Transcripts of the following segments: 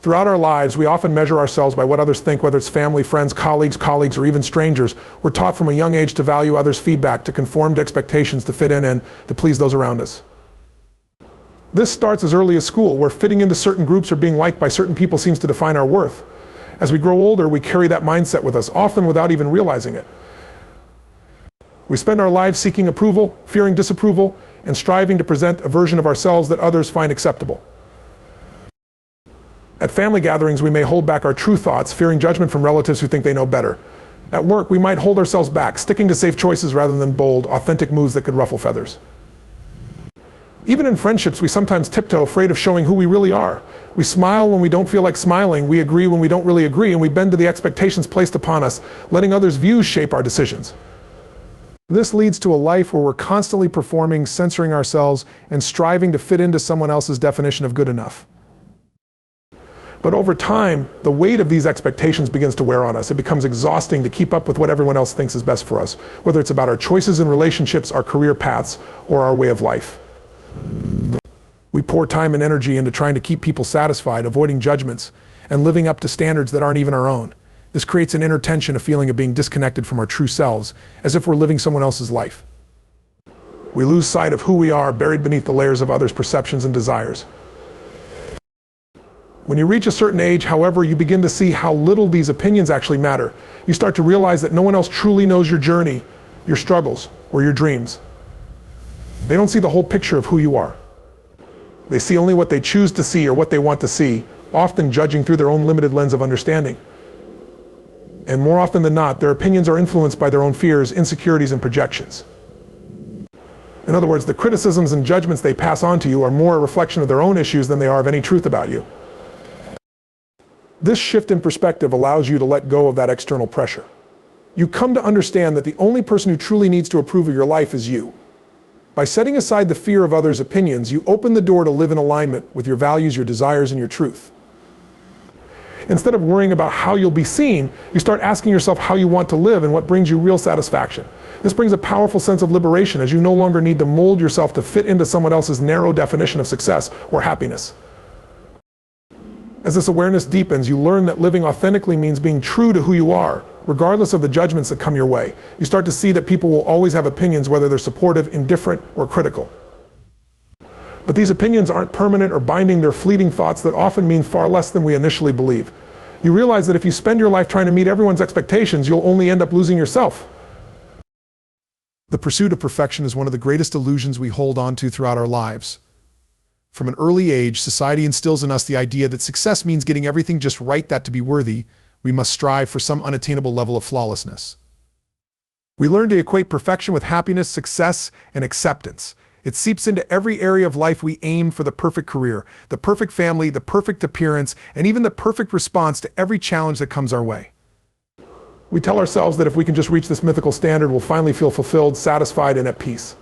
Throughout our lives, we often measure ourselves by what others think, whether it's family, friends, colleagues, or even strangers. We're taught from a young age to value others' feedback, to conform to expectations, to fit in and to please those around us. This starts as early as school, where fitting into certain groups or being liked by certain people seems to define our worth. As we grow older, we carry that mindset with us, often without even realizing it. We spend our lives seeking approval, fearing disapproval, and striving to present a version of ourselves that others find acceptable. At family gatherings, we may hold back our true thoughts, fearing judgment from relatives who think they know better. At work, we might hold ourselves back, sticking to safe choices rather than bold, authentic moves that could ruffle feathers. Even in friendships, we sometimes tiptoe, afraid of showing who we really are. We smile when we don't feel like smiling, we agree when we don't really agree, and we bend to the expectations placed upon us, letting others' views shape our decisions. This leads to a life where we're constantly performing, censoring ourselves, and striving to fit into someone else's definition of good enough. But over time, the weight of these expectations begins to wear on us. It becomes exhausting to keep up with what everyone else thinks is best for us, whether it's about our choices in relationships, our career paths, or our way of life. We pour time and energy into trying to keep people satisfied, avoiding judgments, and living up to standards that aren't even our own. This creates an inner tension, a feeling of being disconnected from our true selves, as if we're living someone else's life. We lose sight of who we are, buried beneath the layers of others' perceptions and desires. When you reach a certain age, however, you begin to see how little these opinions actually matter. You start to realize that no one else truly knows your journey, your struggles, or your dreams. They don't see the whole picture of who you are. They see only what they choose to see or what they want to see, often judging through their own limited lens of understanding. And more often than not, their opinions are influenced by their own fears, insecurities, and projections. In other words, the criticisms and judgments they pass on to you are more a reflection of their own issues than they are of any truth about you. This shift in perspective allows you to let go of that external pressure. You come to understand that the only person who truly needs to approve of your life is you. By setting aside the fear of others' opinions, you open the door to live in alignment with your values, your desires, and your truth. Instead of worrying about how you'll be seen, you start asking yourself how you want to live and what brings you real satisfaction. This brings a powerful sense of liberation, as you no longer need to mold yourself to fit into someone else's narrow definition of success or happiness. As this awareness deepens, you learn that living authentically means being true to who you are, regardless of the judgments that come your way. You start to see that people will always have opinions, whether they're supportive, indifferent, or critical. But these opinions aren't permanent or binding. They're fleeting thoughts that often mean far less than we initially believe. You realize that if you spend your life trying to meet everyone's expectations, you'll only end up losing yourself. The pursuit of perfection is one of the greatest illusions we hold on to throughout our lives. From an early age, society instills in us the idea that success means getting everything just right, that to be worthy, we must strive for some unattainable level of flawlessness. We learn to equate perfection with happiness, success, and acceptance. It seeps into every area of life. We aim for the perfect career, the perfect family, the perfect appearance, and even the perfect response to every challenge that comes our way. We tell ourselves that if we can just reach this mythical standard, we'll finally feel fulfilled, satisfied, and at peace.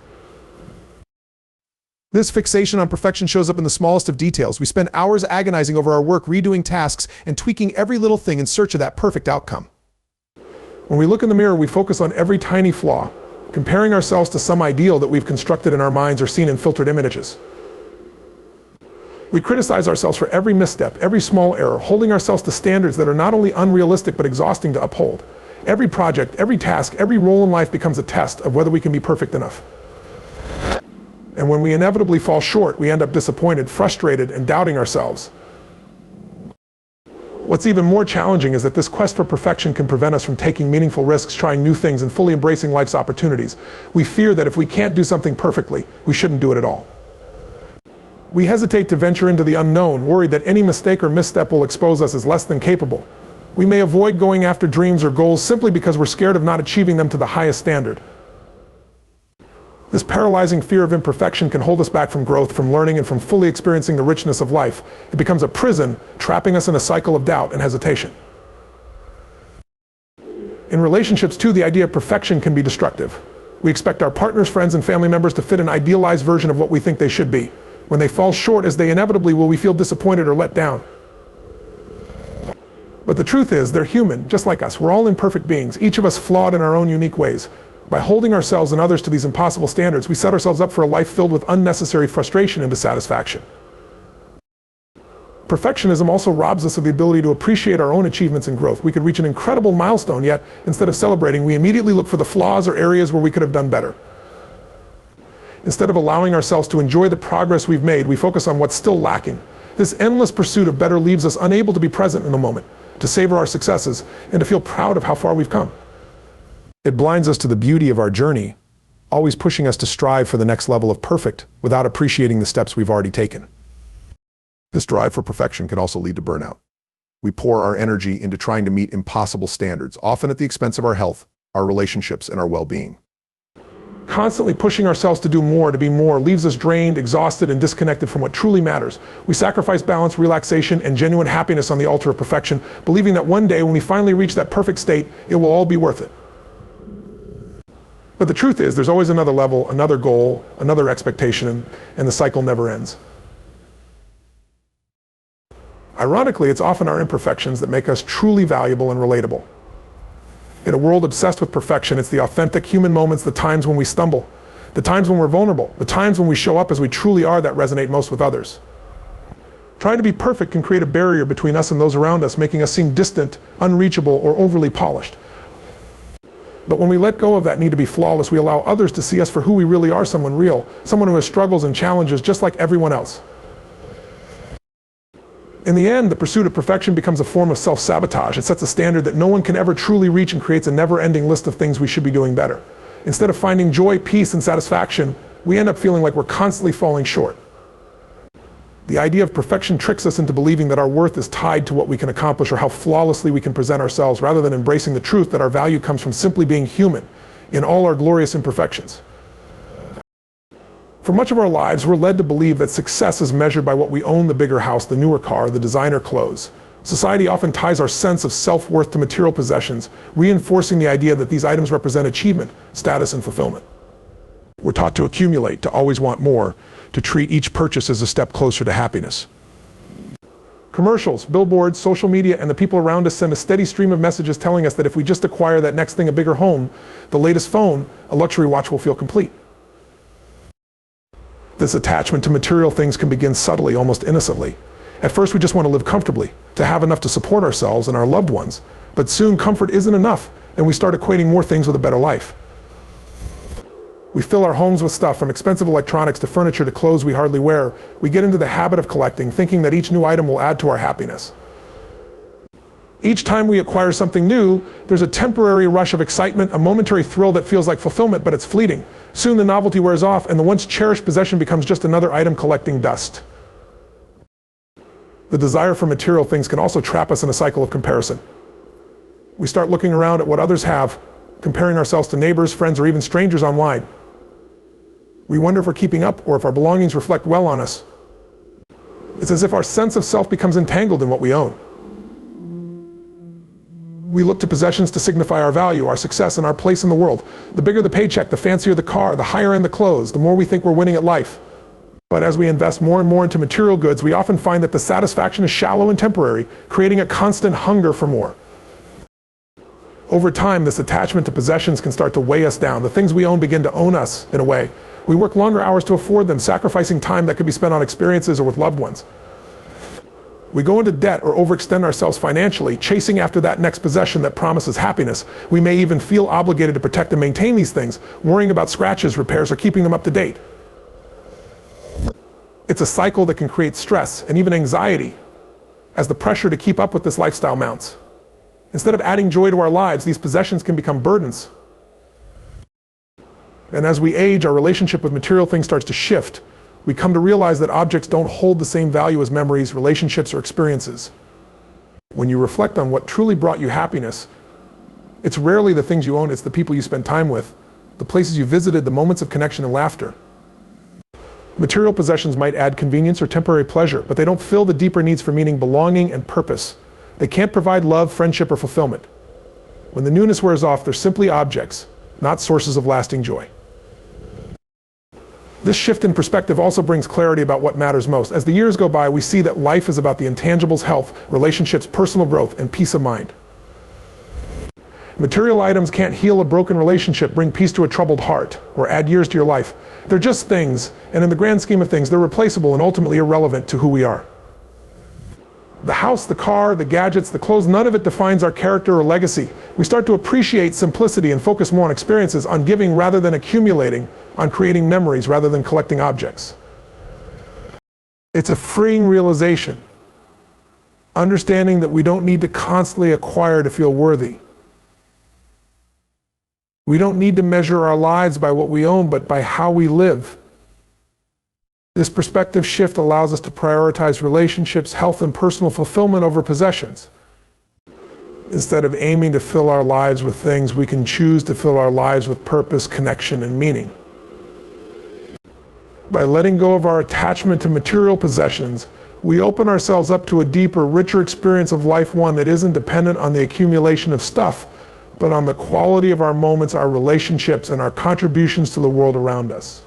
This fixation on perfection shows up in the smallest of details. We spend hours agonizing over our work, redoing tasks, and tweaking every little thing in search of that perfect outcome. When we look in the mirror, we focus on every tiny flaw, comparing ourselves to some ideal that we've constructed in our minds or seen in filtered images. We criticize ourselves for every misstep, every small error, holding ourselves to standards that are not only unrealistic but exhausting to uphold. Every project, every task, every role in life becomes a test of whether we can be perfect enough. And when we inevitably fall short, we end up disappointed, frustrated, and doubting ourselves. What's even more challenging is that this quest for perfection can prevent us from taking meaningful risks, trying new things, and fully embracing life's opportunities. We fear that if we can't do something perfectly, we shouldn't do it at all. We hesitate to venture into the unknown, worried that any mistake or misstep will expose us as less than capable. We may avoid going after dreams or goals simply because we're scared of not achieving them to the highest standard. This paralyzing fear of imperfection can hold us back from growth, from learning, and from fully experiencing the richness of life. It becomes a prison, trapping us in a cycle of doubt and hesitation. In relationships, too, the idea of perfection can be destructive. We expect our partners, friends, and family members to fit an idealized version of what we think they should be. When they fall short, as they inevitably will, we feel disappointed or let down. But the truth is, they're human, just like us. We're all imperfect beings, each of us flawed in our own unique ways. By holding ourselves and others to these impossible standards, we set ourselves up for a life filled with unnecessary frustration and dissatisfaction. Perfectionism also robs us of the ability to appreciate our own achievements and growth. We could reach an incredible milestone, yet instead of celebrating, we immediately look for the flaws or areas where we could have done better. Instead of allowing ourselves to enjoy the progress we've made, we focus on what's still lacking. This endless pursuit of better leaves us unable to be present in the moment, to savor our successes, and to feel proud of how far we've come. It blinds us to the beauty of our journey, always pushing us to strive for the next level of perfect without appreciating the steps we've already taken. This drive for perfection can also lead to burnout. We pour our energy into trying to meet impossible standards, often at the expense of our health, our relationships, and our well-being. Constantly pushing ourselves to do more, to be more, leaves us drained, exhausted, and disconnected from what truly matters. We sacrifice balance, relaxation, and genuine happiness on the altar of perfection, believing that one day when we finally reach that perfect state, it will all be worth it. But the truth is, there's always another level, another goal, another expectation, and the cycle never ends. Ironically, it's often our imperfections that make us truly valuable and relatable. In a world obsessed with perfection, it's the authentic human moments, the times when we stumble, the times when we're vulnerable, the times when we show up as we truly are that resonate most with others. Trying to be perfect can create a barrier between us and those around us, making us seem distant, unreachable, or overly polished. But when we let go of that need to be flawless, we allow others to see us for who we really are, someone real, someone who has struggles and challenges just like everyone else. In the end, the pursuit of perfection becomes a form of self-sabotage. It sets a standard that no one can ever truly reach and creates a never-ending list of things we should be doing better. Instead of finding joy, peace, and satisfaction, we end up feeling like we're constantly falling short. The idea of perfection tricks us into believing that our worth is tied to what we can accomplish or how flawlessly we can present ourselves, rather than embracing the truth that our value comes from simply being human in all our glorious imperfections. For much of our lives, we're led to believe that success is measured by what we own: the bigger house, the newer car, the designer clothes. Society often ties our sense of self-worth to material possessions, reinforcing the idea that these items represent achievement, status, and fulfillment. We're taught to accumulate, to always want more, to treat each purchase as a step closer to happiness. Commercials, billboards, social media, and the people around us send a steady stream of messages telling us that if we just acquire that next thing, a bigger home, the latest phone, a luxury watch, will feel complete. This attachment to material things can begin subtly, almost innocently. At first, we just want to live comfortably, to have enough to support ourselves and our loved ones. But soon, comfort isn't enough, and we start equating more things with a better life. We fill our homes with stuff, from expensive electronics to furniture to clothes we hardly wear. We get into the habit of collecting, thinking that each new item will add to our happiness. Each time we acquire something new, there's a temporary rush of excitement, a momentary thrill that feels like fulfillment, but it's fleeting. Soon the novelty wears off, and the once cherished possession becomes just another item collecting dust. The desire for material things can also trap us in a cycle of comparison. We start looking around at what others have, comparing ourselves to neighbors, friends, or even strangers online. We wonder if we're keeping up or if our belongings reflect well on us. It's as if our sense of self becomes entangled in what we own. We look to possessions to signify our value, our success, and our place in the world. The bigger the paycheck, the fancier the car, the higher end the clothes, the more we think we're winning at life. But as we invest more and more into material goods, we often find that the satisfaction is shallow and temporary, creating a constant hunger for more. Over time, this attachment to possessions can start to weigh us down. The things we own begin to own us, in a way. We work longer hours to afford them, sacrificing time that could be spent on experiences or with loved ones. We go into debt or overextend ourselves financially, chasing after that next possession that promises happiness. We may even feel obligated to protect and maintain these things, worrying about scratches, repairs, or keeping them up to date. It's a cycle that can create stress and even anxiety as the pressure to keep up with this lifestyle mounts. Instead of adding joy to our lives, these possessions can become burdens. And as we age, our relationship with material things starts to shift. We come to realize that objects don't hold the same value as memories, relationships, or experiences. When you reflect on what truly brought you happiness, it's rarely the things you own, it's the people you spend time with, the places you visited, the moments of connection and laughter. Material possessions might add convenience or temporary pleasure, but they don't fill the deeper needs for meaning, belonging, and purpose. They can't provide love, friendship, or fulfillment. When the newness wears off, they're simply objects, not sources of lasting joy. This shift in perspective also brings clarity about what matters most. As the years go by, we see that life is about the intangibles: health, relationships, personal growth, and peace of mind. Material items can't heal a broken relationship, bring peace to a troubled heart, or add years to your life. They're just things, and in the grand scheme of things, they're replaceable and ultimately irrelevant to who we are. The house, the car, the gadgets, the clothes, none of it defines our character or legacy. We start to appreciate simplicity and focus more on experiences, on giving rather than accumulating, on creating memories rather than collecting objects. It's a freeing realization, understanding that we don't need to constantly acquire to feel worthy. We don't need to measure our lives by what we own, but by how we live. This perspective shift allows us to prioritize relationships, health, and personal fulfillment over possessions. Instead of aiming to fill our lives with things, we can choose to fill our lives with purpose, connection, and meaning. By letting go of our attachment to material possessions, we open ourselves up to a deeper, richer experience of life, one that isn't dependent on the accumulation of stuff, but on the quality of our moments, our relationships, and our contributions to the world around us.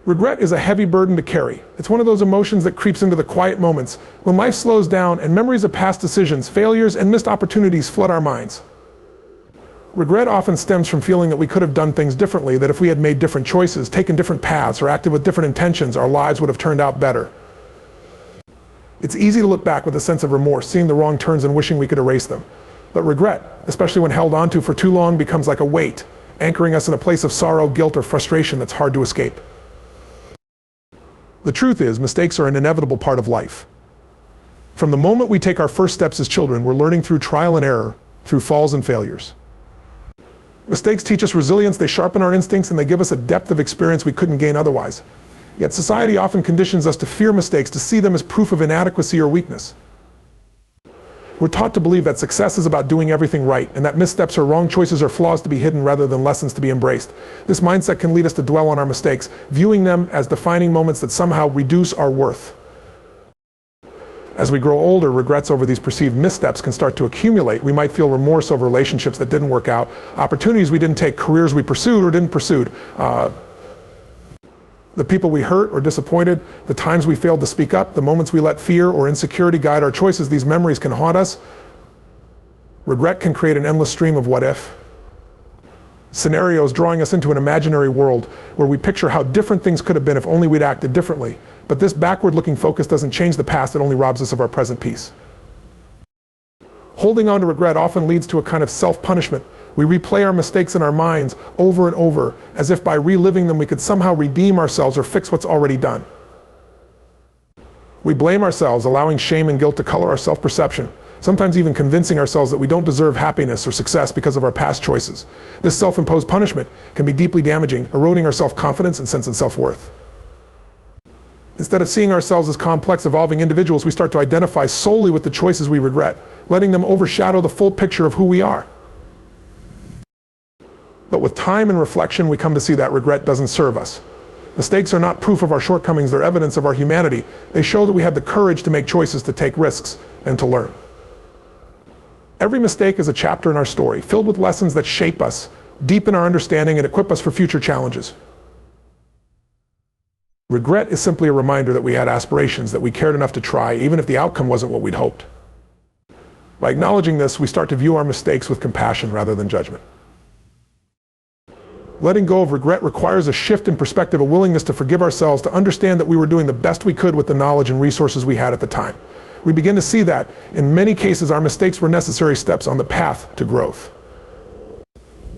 Regret is a heavy burden to carry. It's one of those emotions that creeps into the quiet moments, when life slows down and memories of past decisions, failures, and missed opportunities flood our minds. Regret often stems from feeling that we could have done things differently, that if we had made different choices, taken different paths, or acted with different intentions, our lives would have turned out better. It's easy to look back with a sense of remorse, seeing the wrong turns and wishing we could erase them. But regret, especially when held onto for too long, becomes like a weight, anchoring us in a place of sorrow, guilt, or frustration that's hard to escape. The truth is, mistakes are an inevitable part of life. From the moment we take our first steps as children, we're learning through trial and error, through falls and failures. Mistakes teach us resilience, they sharpen our instincts, and they give us a depth of experience we couldn't gain otherwise. Yet society often conditions us to fear mistakes, to see them as proof of inadequacy or weakness. We're taught to believe that success is about doing everything right, and that missteps or wrong choices are flaws to be hidden rather than lessons to be embraced. This mindset can lead us to dwell on our mistakes, viewing them as defining moments that somehow reduce our worth. As we grow older, regrets over these perceived missteps can start to accumulate. We might feel remorse over relationships that didn't work out, opportunities we didn't take, careers we pursued or didn't pursue, the people we hurt or disappointed, the times we failed to speak up, the moments we let fear or insecurity guide our choices. These memories can haunt us. Regret can create an endless stream of what if scenarios, drawing us into an imaginary world where we picture how different things could have been if only we'd acted differently. But this backward-looking focus doesn't change the past, it only robs us of our present peace. Holding on to regret often leads to a kind of self-punishment. We replay our mistakes in our minds over and over, as if by reliving them we could somehow redeem ourselves or fix what's already done. We blame ourselves, allowing shame and guilt to color our self-perception, sometimes even convincing ourselves that we don't deserve happiness or success because of our past choices. This self-imposed punishment can be deeply damaging, eroding our self-confidence and sense of self-worth. Instead of seeing ourselves as complex, evolving individuals, we start to identify solely with the choices we regret, letting them overshadow the full picture of who we are. But with time and reflection, we come to see that regret doesn't serve us. Mistakes are not proof of our shortcomings, they're evidence of our humanity. They show that we had the courage to make choices, to take risks, and to learn. Every mistake is a chapter in our story, filled with lessons that shape us, deepen our understanding, and equip us for future challenges. Regret is simply a reminder that we had aspirations, that we cared enough to try, even if the outcome wasn't what we'd hoped. By acknowledging this, we start to view our mistakes with compassion rather than judgment. Letting go of regret requires a shift in perspective, a willingness to forgive ourselves, to understand that we were doing the best we could with the knowledge and resources we had at the time. We begin to see that, in many cases, our mistakes were necessary steps on the path to growth.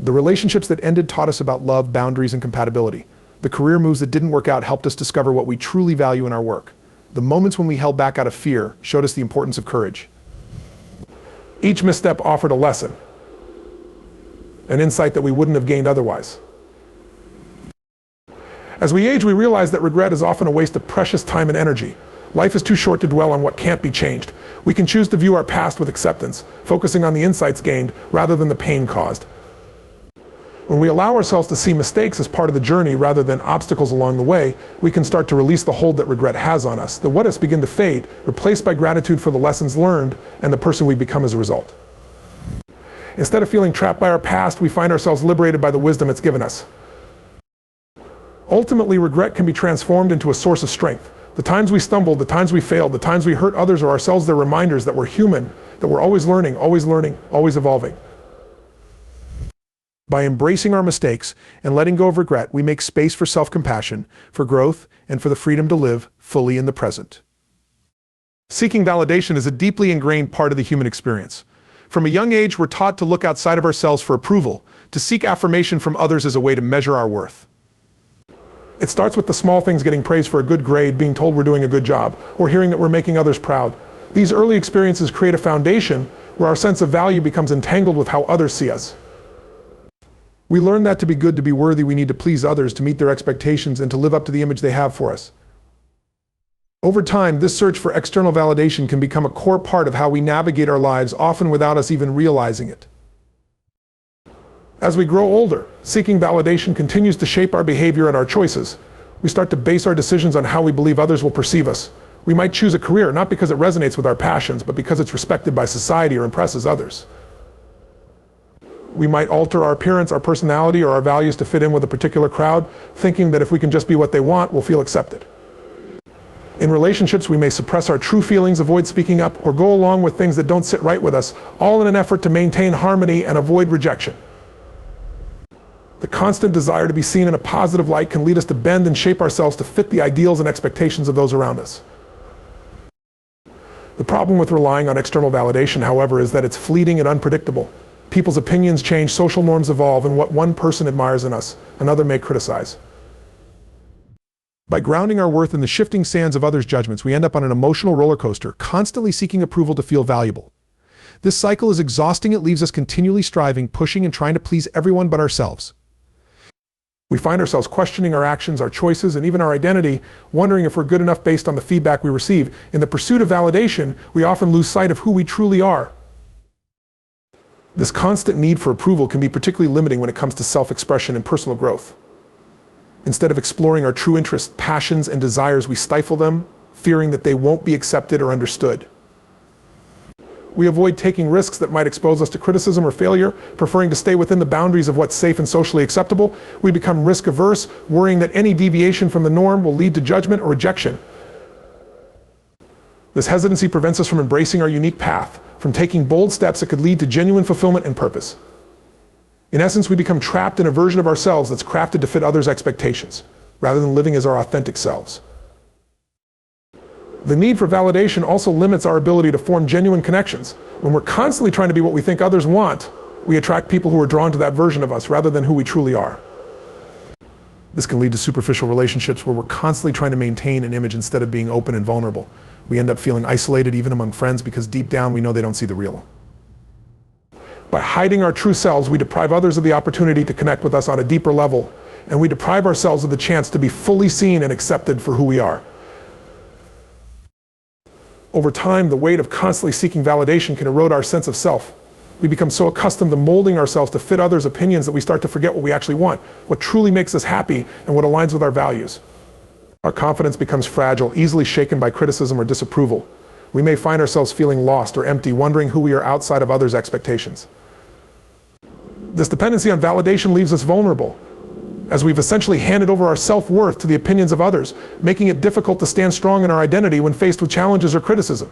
The relationships that ended taught us about love, boundaries, and compatibility. The career moves that didn't work out helped us discover what we truly value in our work. The moments when we held back out of fear showed us the importance of courage. Each misstep offered a lesson, an insight that we wouldn't have gained otherwise. As we age, we realize that regret is often a waste of precious time and energy. Life is too short to dwell on what can't be changed. We can choose to view our past with acceptance, focusing on the insights gained rather than the pain caused. When we allow ourselves to see mistakes as part of the journey rather than obstacles along the way, we can start to release the hold that regret has on us. The what-ifs begin to fade, replaced by gratitude for the lessons learned and the person we become as a result. Instead of feeling trapped by our past, we find ourselves liberated by the wisdom it's given us. Ultimately, regret can be transformed into a source of strength. The times we stumbled, the times we failed, the times we hurt others or ourselves, they're reminders that we're human, that we're always learning, always evolving. By embracing our mistakes and letting go of regret, we make space for self-compassion, for growth, and for the freedom to live fully in the present. Seeking validation is a deeply ingrained part of the human experience. From a young age, we're taught to look outside of ourselves for approval, to seek affirmation from others as a way to measure our worth. It starts with the small things: getting praise for a good grade, being told we're doing a good job, or hearing that we're making others proud. These early experiences create a foundation where our sense of value becomes entangled with how others see us. We learn that to be good, to be worthy, we need to please others, to meet their expectations, and to live up to the image they have for us. Over time, this search for external validation can become a core part of how we navigate our lives, often without us even realizing it. As we grow older, seeking validation continues to shape our behavior and our choices. We start to base our decisions on how we believe others will perceive us. We might choose a career not because it resonates with our passions, but because it's respected by society or impresses others. We might alter our appearance, our personality, or our values to fit in with a particular crowd, thinking that if we can just be what they want, we'll feel accepted. In relationships, we may suppress our true feelings, avoid speaking up, or go along with things that don't sit right with us, all in an effort to maintain harmony and avoid rejection. The constant desire to be seen in a positive light can lead us to bend and shape ourselves to fit the ideals and expectations of those around us. The problem with relying on external validation, however, is that it's fleeting and unpredictable. People's opinions change, social norms evolve, and what one person admires in us, another may criticize. By grounding our worth in the shifting sands of others' judgments, we end up on an emotional roller coaster, constantly seeking approval to feel valuable. This cycle is exhausting. It leaves us continually striving, pushing, and trying to please everyone but ourselves. We find ourselves questioning our actions, our choices, and even our identity, wondering if we're good enough based on the feedback we receive. In the pursuit of validation, we often lose sight of who we truly are. This constant need for approval can be particularly limiting when it comes to self-expression and personal growth. Instead of exploring our true interests, passions, and desires, we stifle them, fearing that they won't be accepted or understood. We avoid taking risks that might expose us to criticism or failure, preferring to stay within the boundaries of what's safe and socially acceptable. We become risk-averse, worrying that any deviation from the norm will lead to judgment or rejection. This hesitancy prevents us from embracing our unique path, from taking bold steps that could lead to genuine fulfillment and purpose. In essence, we become trapped in a version of ourselves that's crafted to fit others' expectations, rather than living as our authentic selves. The need for validation also limits our ability to form genuine connections. When we're constantly trying to be what we think others want, we attract people who are drawn to that version of us rather than who we truly are. This can lead to superficial relationships where we're constantly trying to maintain an image instead of being open and vulnerable. We end up feeling isolated even among friends because deep down we know they don't see the real. By hiding our true selves, we deprive others of the opportunity to connect with us on a deeper level, and we deprive ourselves of the chance to be fully seen and accepted for who we are. Over time, the weight of constantly seeking validation can erode our sense of self. We become so accustomed to molding ourselves to fit others' opinions that we start to forget what we actually want, what truly makes us happy, and what aligns with our values. Our confidence becomes fragile, easily shaken by criticism or disapproval. We may find ourselves feeling lost or empty, wondering who we are outside of others' expectations. This dependency on validation leaves us vulnerable, as we've essentially handed over our self-worth to the opinions of others, making it difficult to stand strong in our identity when faced with challenges or criticism.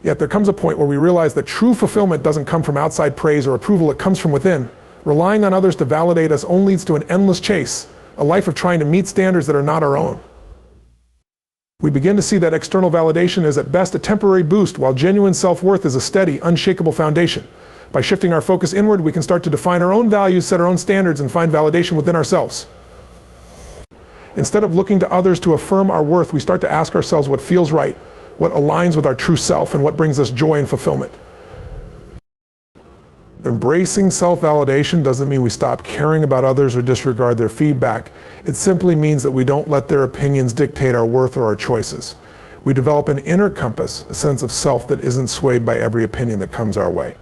Yet there comes a point where we realize that true fulfillment doesn't come from outside praise or approval, it comes from within. Relying on others to validate us only leads to an endless chase, a life of trying to meet standards that are not our own. We begin to see that external validation is at best a temporary boost, while genuine self-worth is a steady, unshakable foundation. By shifting our focus inward, we can start to define our own values, set our own standards, and find validation within ourselves. Instead of looking to others to affirm our worth, we start to ask ourselves what feels right, what aligns with our true self, and what brings us joy and fulfillment. Embracing self-validation doesn't mean we stop caring about others or disregard their feedback. It simply means that we don't let their opinions dictate our worth or our choices. We develop an inner compass, a sense of self that isn't swayed by every opinion that comes our way.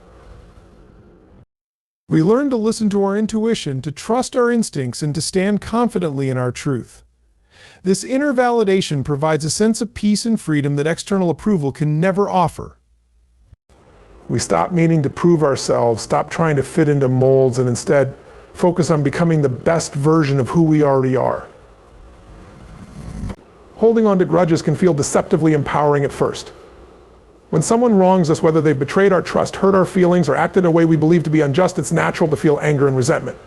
We learn to listen to our intuition, to trust our instincts, and to stand confidently in our truth. This inner validation provides a sense of peace and freedom that external approval can never offer. We stop needing to prove ourselves, stop trying to fit into molds, and instead focus on becoming the best version of who we already are. Holding on to grudges can feel deceptively empowering at first. When someone wrongs us, whether they've betrayed our trust, hurt our feelings, or acted in a way we believe to be unjust, it's natural to feel anger and resentment.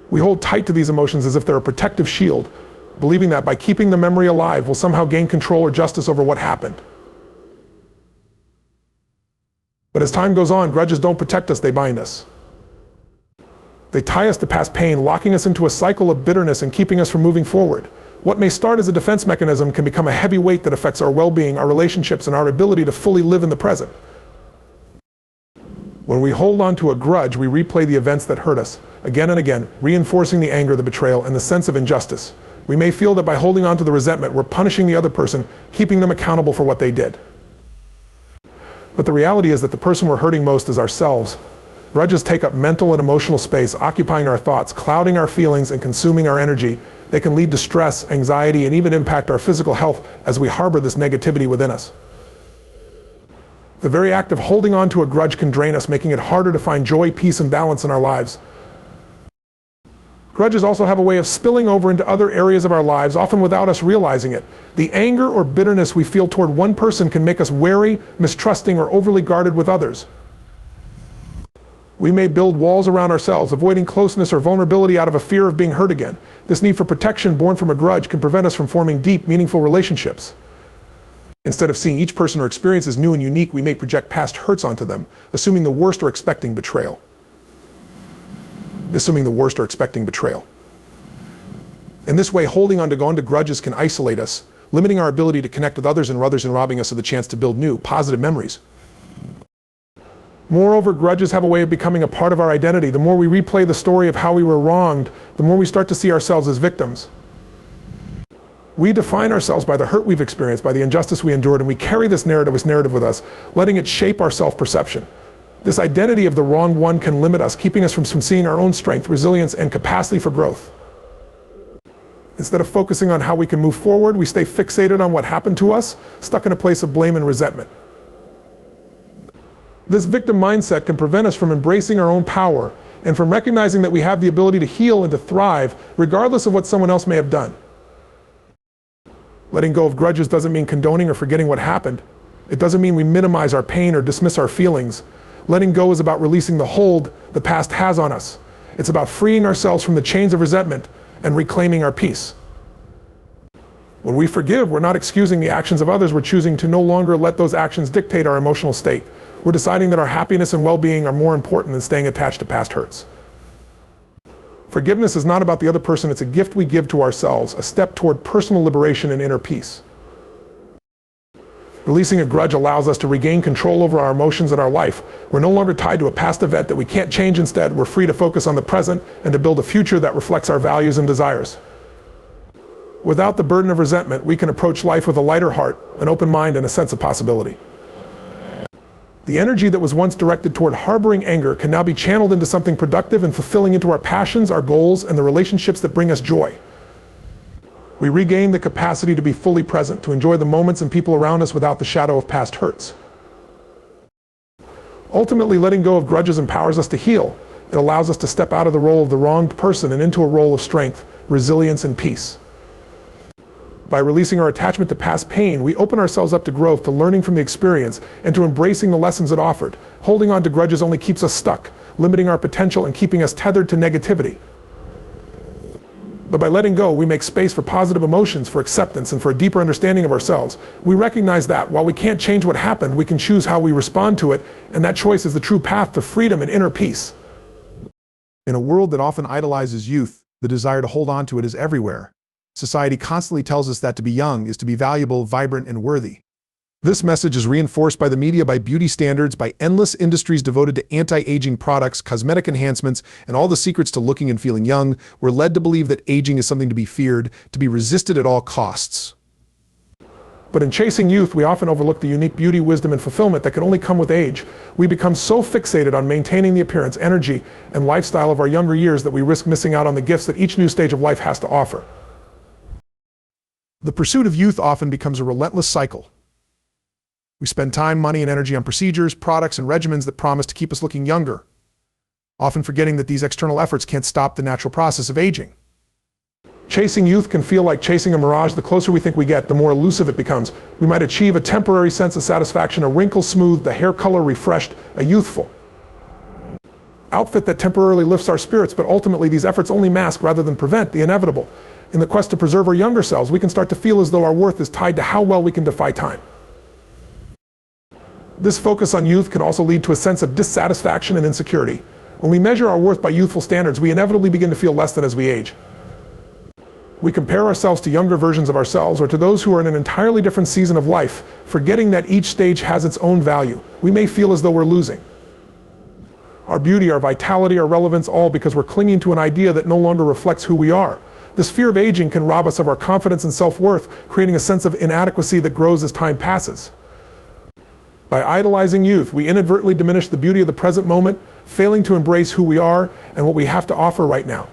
We hold tight to these emotions as if they're a protective shield, believing that by keeping the memory alive, we'll somehow gain control or justice over what happened. But as time goes on, grudges don't protect us, they bind us. They tie us to past pain, locking us into a cycle of bitterness and keeping us from moving forward. What may start as a defense mechanism can become a heavy weight that affects our well-being, our relationships, and our ability to fully live in the present. When we hold on to a grudge, we replay the events that hurt us, again and again, reinforcing the anger, the betrayal, and the sense of injustice. We may feel that by holding on to the resentment, we're punishing the other person, keeping them accountable for what they did. But the reality is that the person we're hurting most is ourselves. Grudges take up mental and emotional space, occupying our thoughts, clouding our feelings, and consuming our energy. They can lead to stress, anxiety, and even impact our physical health as we harbor this negativity within us. The very act of holding on to a grudge can drain us, making it harder to find joy, peace, and balance in our lives. Grudges also have a way of spilling over into other areas of our lives, often without us realizing it. The anger or bitterness we feel toward one person can make us wary, mistrusting, or overly guarded with others. We may build walls around ourselves, avoiding closeness or vulnerability out of a fear of being hurt again. This need for protection born from a grudge can prevent us from forming deep, meaningful relationships. Instead of seeing each person or experience as new and unique, we may project past hurts onto them, assuming the worst or expecting betrayal. In this way, holding on to grudges can isolate us, limiting our ability to connect with others and robbing us of the chance to build new, positive memories. Moreover, grudges have a way of becoming a part of our identity. The more we replay the story of how we were wronged, the more we start to see ourselves as victims. We define ourselves by the hurt we've experienced, by the injustice we endured, and we carry this narrative with us, letting it shape our self-perception. This identity of the wronged one can limit us, keeping us from seeing our own strength, resilience, and capacity for growth. Instead of focusing on how we can move forward, we stay fixated on what happened to us, stuck in a place of blame and resentment. This victim mindset can prevent us from embracing our own power and from recognizing that we have the ability to heal and to thrive, regardless of what someone else may have done. Letting go of grudges doesn't mean condoning or forgetting what happened. It doesn't mean we minimize our pain or dismiss our feelings. Letting go is about releasing the hold the past has on us. It's about freeing ourselves from the chains of resentment and reclaiming our peace. When we forgive, we're not excusing the actions of others. We're choosing to no longer let those actions dictate our emotional state. We're deciding that our happiness and well-being are more important than staying attached to past hurts. Forgiveness is not about the other person. It's a gift we give to ourselves, a step toward personal liberation and inner peace. Releasing a grudge allows us to regain control over our emotions and our life. We're no longer tied to a past event that we can't change. Instead, we're free to focus on the present and to build a future that reflects our values and desires. Without the burden of resentment, we can approach life with a lighter heart, an open mind, and a sense of possibility. The energy that was once directed toward harboring anger can now be channeled into something productive and fulfilling, into our passions, our goals, and the relationships that bring us joy. We regain the capacity to be fully present, to enjoy the moments and people around us without the shadow of past hurts. Ultimately, letting go of grudges empowers us to heal. It allows us to step out of the role of the wronged person and into a role of strength, resilience, and peace. By releasing our attachment to past pain, we open ourselves up to growth, to learning from the experience, and to embracing the lessons it offered. Holding on to grudges only keeps us stuck, limiting our potential and keeping us tethered to negativity. But by letting go, we make space for positive emotions, for acceptance, and for a deeper understanding of ourselves. We recognize that, while we can't change what happened, we can choose how we respond to it, and that choice is the true path to freedom and inner peace. In a world that often idolizes youth, the desire to hold on to it is everywhere. Society constantly tells us that to be young is to be valuable, vibrant, and worthy. This message is reinforced by the media, by beauty standards, by endless industries devoted to anti-aging products, cosmetic enhancements, and all the secrets to looking and feeling young. We're led to believe that aging is something to be feared, to be resisted at all costs. But in chasing youth, we often overlook the unique beauty, wisdom, and fulfillment that can only come with age. We become so fixated on maintaining the appearance, energy, and lifestyle of our younger years that we risk missing out on the gifts that each new stage of life has to offer. The pursuit of youth often becomes a relentless cycle. We spend time, money, and energy on procedures, products, and regimens that promise to keep us looking younger, often forgetting that these external efforts can't stop the natural process of aging. Chasing youth can feel like chasing a mirage. The closer we think we get, the more elusive it becomes. We might achieve a temporary sense of satisfaction, a wrinkle smoothed, the hair color refreshed, a youthful outfit that temporarily lifts our spirits, but ultimately these efforts only mask rather than prevent the inevitable. In the quest to preserve our younger selves, we can start to feel as though our worth is tied to how well we can defy time. This focus on youth can also lead to a sense of dissatisfaction and insecurity. When we measure our worth by youthful standards, we inevitably begin to feel less than as we age. We compare ourselves to younger versions of ourselves or to those who are in an entirely different season of life, forgetting that each stage has its own value. We may feel as though we're losing our beauty, our vitality, our relevance, all because we're clinging to an idea that no longer reflects who we are. This fear of aging can rob us of our confidence and self-worth, creating a sense of inadequacy that grows as time passes. By idolizing youth, we inadvertently diminish the beauty of the present moment, failing to embrace who we are and what we have to offer right now.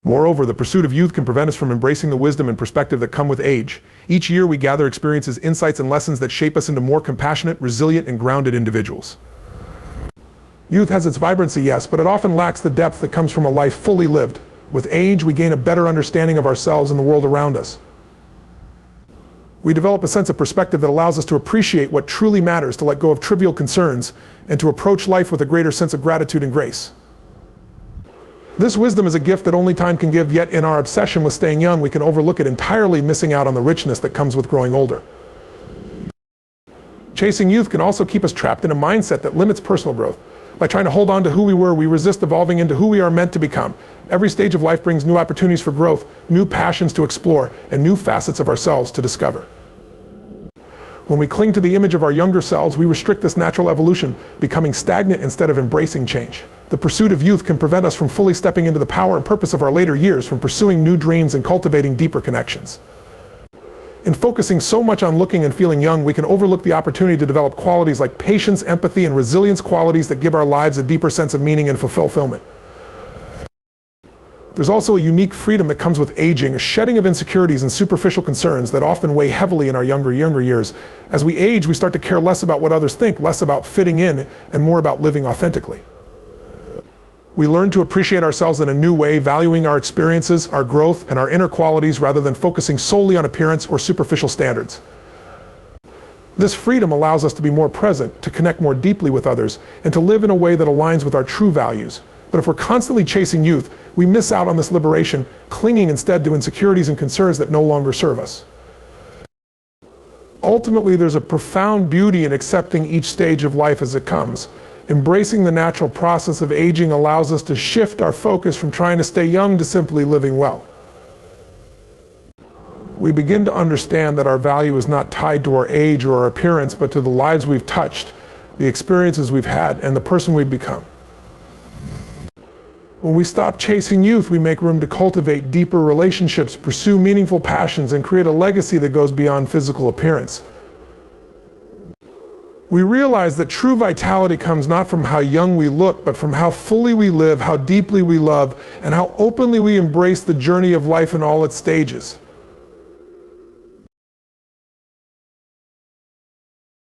Moreover, the pursuit of youth can prevent us from embracing the wisdom and perspective that come with age. Each year we gather experiences, insights, and lessons that shape us into more compassionate, resilient, and grounded individuals. Youth has its vibrancy, yes, but it often lacks the depth that comes from a life fully lived. With age, we gain a better understanding of ourselves and the world around us. We develop a sense of perspective that allows us to appreciate what truly matters, to let go of trivial concerns, and to approach life with a greater sense of gratitude and grace. This wisdom is a gift that only time can give, yet in our obsession with staying young, we can overlook it, entirely missing out on the richness that comes with growing older. Chasing youth can also keep us trapped in a mindset that limits personal growth. By trying to hold on to who we were, we resist evolving into who we are meant to become. Every stage of life brings new opportunities for growth, new passions to explore, and new facets of ourselves to discover. When we cling to the image of our younger selves, we restrict this natural evolution, becoming stagnant instead of embracing change. The pursuit of youth can prevent us from fully stepping into the power and purpose of our later years, from pursuing new dreams and cultivating deeper connections. In focusing so much on looking and feeling young, we can overlook the opportunity to develop qualities like patience, empathy, and resilience, qualities that give our lives a deeper sense of meaning and fulfillment. There's also a unique freedom that comes with aging, a shedding of insecurities and superficial concerns that often weigh heavily in our younger years. As we age, we start to care less about what others think, less about fitting in, and more about living authentically. We learn to appreciate ourselves in a new way, valuing our experiences, our growth, and our inner qualities rather than focusing solely on appearance or superficial standards. This freedom allows us to be more present, to connect more deeply with others, and to live in a way that aligns with our true values. But if we're constantly chasing youth, we miss out on this liberation, clinging instead to insecurities and concerns that no longer serve us. Ultimately, there's a profound beauty in accepting each stage of life as it comes. Embracing the natural process of aging allows us to shift our focus from trying to stay young to simply living well. We begin to understand that our value is not tied to our age or our appearance, but to the lives we've touched, the experiences we've had, and the person we've become. When we stop chasing youth, we make room to cultivate deeper relationships, pursue meaningful passions, and create a legacy that goes beyond physical appearance. We realize that true vitality comes not from how young we look, but from how fully we live, how deeply we love, and how openly we embrace the journey of life in all its stages.